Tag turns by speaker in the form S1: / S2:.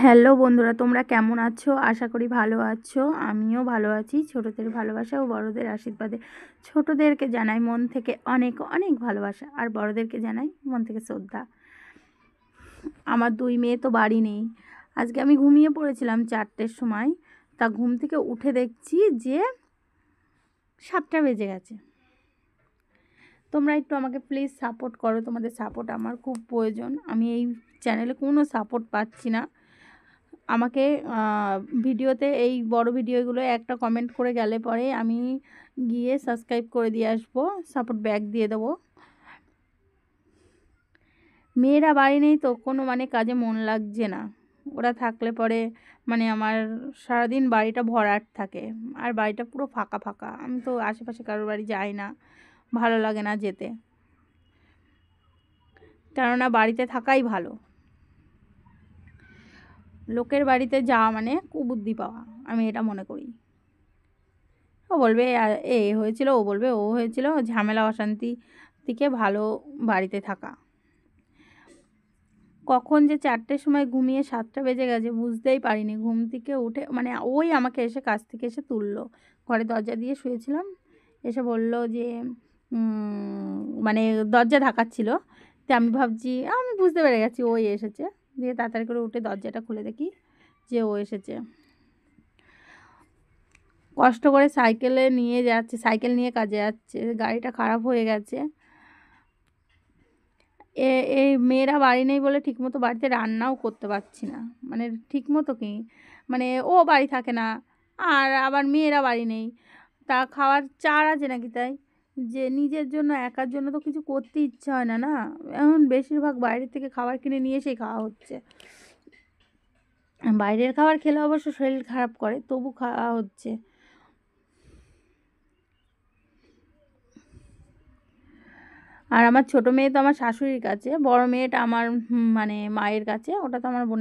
S1: Hello বন্ধুরা, তোমরা কেমন আছো? আশা করি ভালো আছো। আমিও ভালো আছি। ছোটদের ভালোবাসা ও বড়দের আশীর্বাদে ছোটদেরকে জানাই মন থেকে অনেক অনেক ভালোবাসা, আর বড়দেরকে জানাই মন থেকে শ্রদ্ধা। আমার দুই মেয়ে তো বাড়ি নেই। আজকে আমি ঘুমিয়ে পড়েছিলাম 4টের সময়। তা ঘুম থেকে উঠে দেখছি যে 7টা বেজে গেছে। তোমরা একটু আমাকে প্লিজ সাপোর্ট করো, তোমাদের সাপোর্ট আমার খুব প্রয়োজন। আমি এই চ্যানেলে কোনো সাপোর্ট পাচ্ছি না। আমাকে ভিডিওতে, এই বড় ভিডিওগুলো একটা কমেন্ট করে গেলে পরে আমি গিয়ে সাবস্ক্রাইব করে দিয়ে আসবো, সাপোর্ট ব্যাক দিয়ে দেবো। মেয়েরা বাড়ি নেই তো কোনো কাজে মন লাগছে না। ওরা থাকলে পরে আমার সারাদিন বাড়িটা ভরাট থাকে, আর বাড়িটা পুরো ফাঁকা ফাঁকা। আমি তো আশেপাশে কারোর বাড়ি যাই না, ভালো লাগে না যেতে, কেননা বাড়িতে থাকাই ভালো। লোকের বাড়িতে যাওয়া মানে কুবুদ্ধি পাওয়া, আমি এটা মনে করি। ও বলবে এ হয়েছিল, ও বলবে ও হয়েছিল, ঝামেলা অশান্তি থেকে ভালো বাড়িতে থাকা। কখন যে 4টের সময় ঘুমিয়ে 7টা বেজে গেছে বুঝতেই পারিনি। ঘুম থেকে উঠে ওই আমাকে এসে কাছ থেকে এসে তুললো। ঘরে দরজা দিয়ে শুয়েছিলাম, এসে বলল যে মানে দরজা ধাকাচ্ছিল। তো আমি ভাবছি, আমি বুঝতে পেরে গেছি ওই এসেছে। দিয়ে তাড়াতাড়ি করে উঠে দরজাটা খুলে দেখি যে ও এসেছে। কষ্ট করে সাইকেলে নিয়ে যাচ্ছে, সাইকেল নিয়ে কাজে যাচ্ছে, গাড়িটা খারাপ হয়ে গেছে। এই মেয়েরা বাড়ি নেই বলে ঠিকমতো বাড়িতে রান্নাও করতে পারছি না। ঠিকমতো কি ও বাড়ি থাকে না, আর আবার মেয়েরা বাড়ি নেই, তা খাওয়ার চার আছে নাকি তাই? যে নিজের জন্য একার জন্য তো কিছু করতে ইচ্ছা হয় না, না। এখন বেশিরভাগ বাইরে থেকে খাবার কিনে নিয়ে এসেই খাওয়া হচ্ছে। বাইরের খাবার খেলে অবশ্য শরীর খারাপ করে, তবু খাওয়া হচ্ছে। আর আমার ছোট মেয়ে তো আমার শাশুড়ির কাছে, বড় মেয়েটা আমার মায়ের কাছে, ওটা তো আমার বোনের